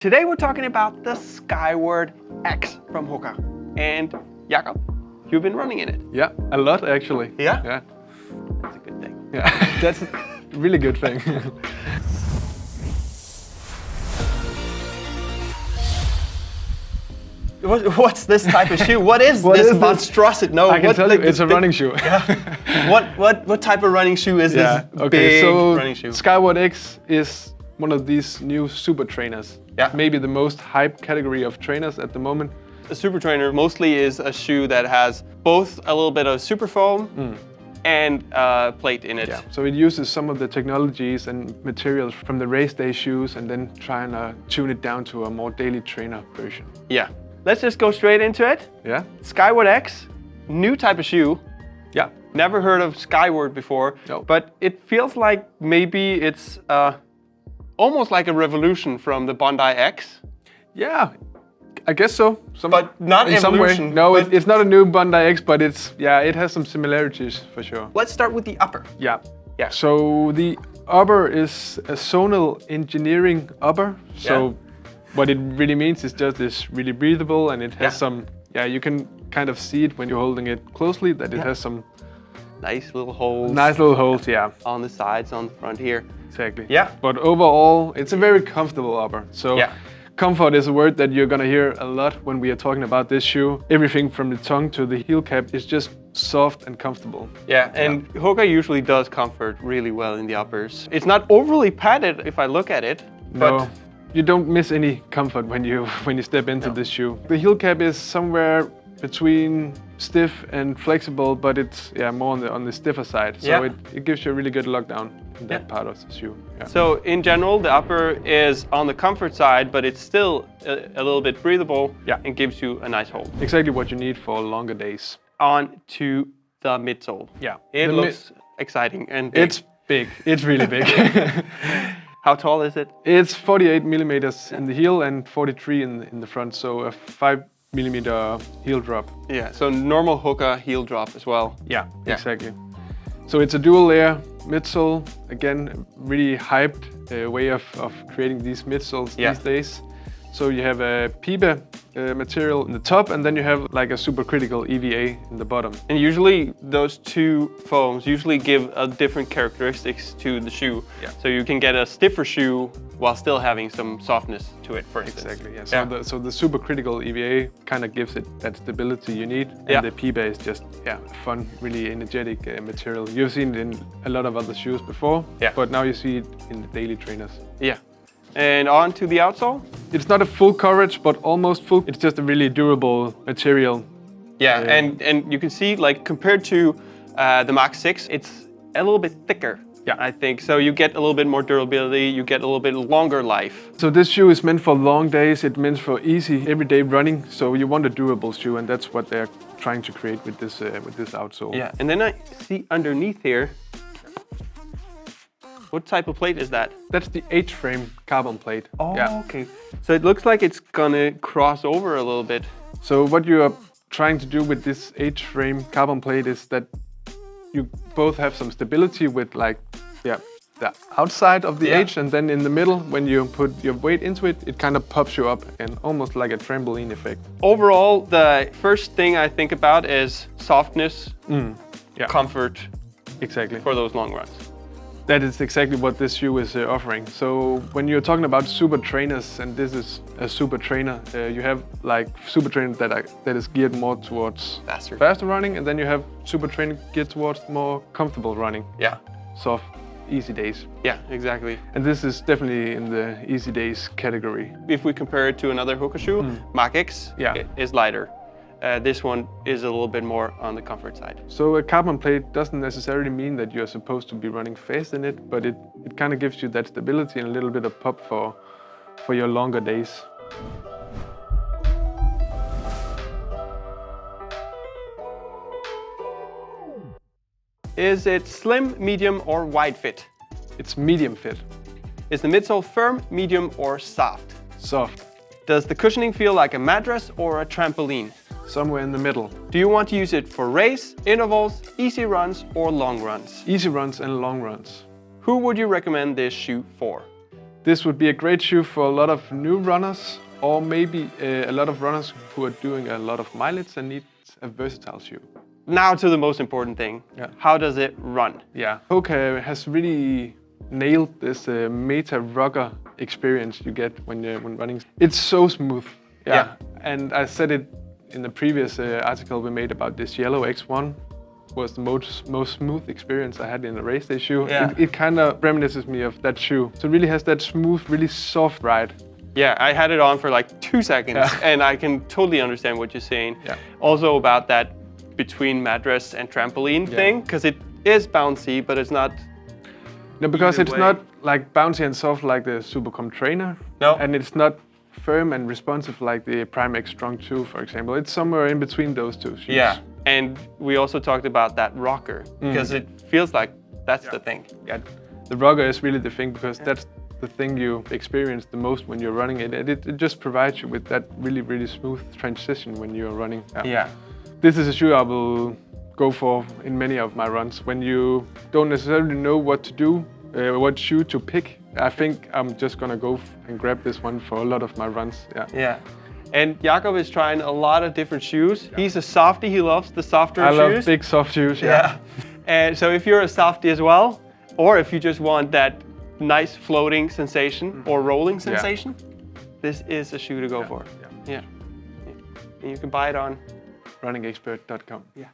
Today we're talking about the Skyward X from Hoka. And Jakob, you've been running in it. Yeah, a lot actually. Yeah? Yeah. That's a good thing. Yeah, that's a really good thing. What's this type of shoe? What is this monstrosity? No, I can tell you, it's a running shoe. Yeah. What type of running shoe is this big running shoe? Skyward X is one of these new super trainers. Yeah. Maybe the most hyped category of trainers at the moment. A super trainer mostly is a shoe that has both a little bit of super foam and plate in it. Yeah. So it uses some of the technologies and materials from the race day shoes and then trying to tune it down to a more daily trainer version. Yeah. Let's just go straight into it. Yeah. Skyward X, new type of shoe. Yeah. Never heard of Skyward before, No. but it feels like maybe it's almost like a revolution from the Bondi X. Yeah, I guess so. But not in evolution. Some way. No, it's not a new Bondi X, but it has some similarities for sure. Let's start with the upper. Yeah. Yeah. So the upper is a zonal engineering upper. So what it really means is just it's really breathable and it has some, you can kind of see it when you're holding it closely that it has some nice little holes. Nice little holes, yeah. On the sides, on the front here. Exactly. Yeah. But overall, it's a very comfortable upper. So comfort is a word that you're gonna hear a lot when we are talking about this shoe. Everything from the tongue to the heel cap is just soft and comfortable. Yeah, and Hoka usually does comfort really well in the uppers. It's not overly padded if I look at it. No, but you don't miss any comfort when you step into this shoe. The heel cap is somewhere between stiff and flexible, but it's more on the stiffer side. So it gives you a really good lockdown in that part of the shoe. Yeah. So in general, the upper is on the comfort side, but it's still a little bit breathable and gives you a nice hold. Exactly what you need for longer days. On to the midsole. Yeah. It looks exciting and big. It's big. It's really big. How tall is it? It's 48 millimeters in the heel and 43 in the front, so a 5mm heel drop. Yeah, so normal Hoka heel drop as well. Yeah, exactly. So it's a dual layer midsole. Again, really hyped way of creating these midsoles these days. So you have a PIBA material in the top and then you have like a supercritical EVA in the bottom. And usually those two foams usually give different characteristics to the shoe. Yeah. So you can get a stiffer shoe while still having some softness to it, for instance. Exactly, yeah. So the supercritical EVA kind of gives it that stability you need. And the PIBA is just a fun, really energetic material. You've seen it in a lot of other shoes before, but now you see it in the daily trainers. Yeah. And on to the outsole? It's not a full coverage, but almost full. It's just a really durable material. Yeah, and you can see, like, compared to the Mach X, it's a little bit thicker. Yeah, I think. So you get a little bit more durability, you get a little bit longer life. So this shoe is meant for long days, it's meant for easy, everyday running. So you want a durable shoe, and that's what they're trying to create with this outsole. Yeah, and then I see underneath here, what type of plate is that? That's the H-frame carbon plate. Oh, okay. So it looks like it's gonna cross over a little bit. So what you are trying to do with this H-frame carbon plate is that you both have some stability with the outside of the H, and then in the middle, when you put your weight into it, it kind of pops you up and almost like a trampoline effect. Overall, the first thing I think about is softness, comfort, exactly, for those long runs. That is exactly what this shoe is offering. So when you're talking about super trainers, and this is a super trainer, you have like super trainer that is geared more towards faster running, and then you have super trainer geared towards more comfortable running. Yeah. Soft, easy days. Yeah, exactly. And this is definitely in the easy days category. If we compare it to another Hoka shoe, Mach X is lighter. This one is a little bit more on the comfort side. So a carbon plate doesn't necessarily mean that you're supposed to be running fast in it, but it kind of gives you that stability and a little bit of pop for your longer days. Is it slim, medium, or wide fit? It's medium fit. Is the midsole firm, medium, or soft? Soft. Does the cushioning feel like a mattress or a trampoline? Somewhere in the middle. Do you want to use it for race, intervals, easy runs, or long runs? Easy runs and long runs. Who would you recommend this shoe for? This would be a great shoe for a lot of new runners, or maybe a lot of runners who are doing a lot of mileage and need a versatile shoe. Now to the most important thing. Yeah. How does it run? Yeah, Hoka has really nailed this meta rocker experience you get when running. It's so smooth. Yeah. And I said it in the previous article we made about this yellow X1. Was the most smooth experience I had in a race day shoe. Yeah. It kind of reminisces me of that shoe. So it really has that smooth, really soft ride. Yeah, I had it on for like 2 seconds, and I can totally understand what you're saying. Yeah. Also about that between mattress and trampoline thing, because it is bouncy, but it's not. No, because it's way. not like bouncy and soft like the Supercom trainer. No. And it's not firm and responsive like the Prime X Strong 2, for example. It's somewhere in between those two shoes. Yeah. And we also talked about that rocker, because it feels like that's the thing. Yeah, the rocker is really the thing, because that's the thing you experience the most when you're running it. And it just provides you with that really, really smooth transition when you're running. Yeah. This is a shoe I will go for in many of my runs. When you don't necessarily know what to do, what shoe to pick, I think I'm just gonna go and grab this one for a lot of my runs. Yeah. And Jakob is trying a lot of different shoes. Yeah. He's a softie, he loves the softer shoes. I love big soft shoes, yeah. And so if you're a softie as well, or if you just want that nice floating sensation or rolling sensation, this is a shoe to go for. Yeah. And you can buy it on runningexpert.com. Yeah.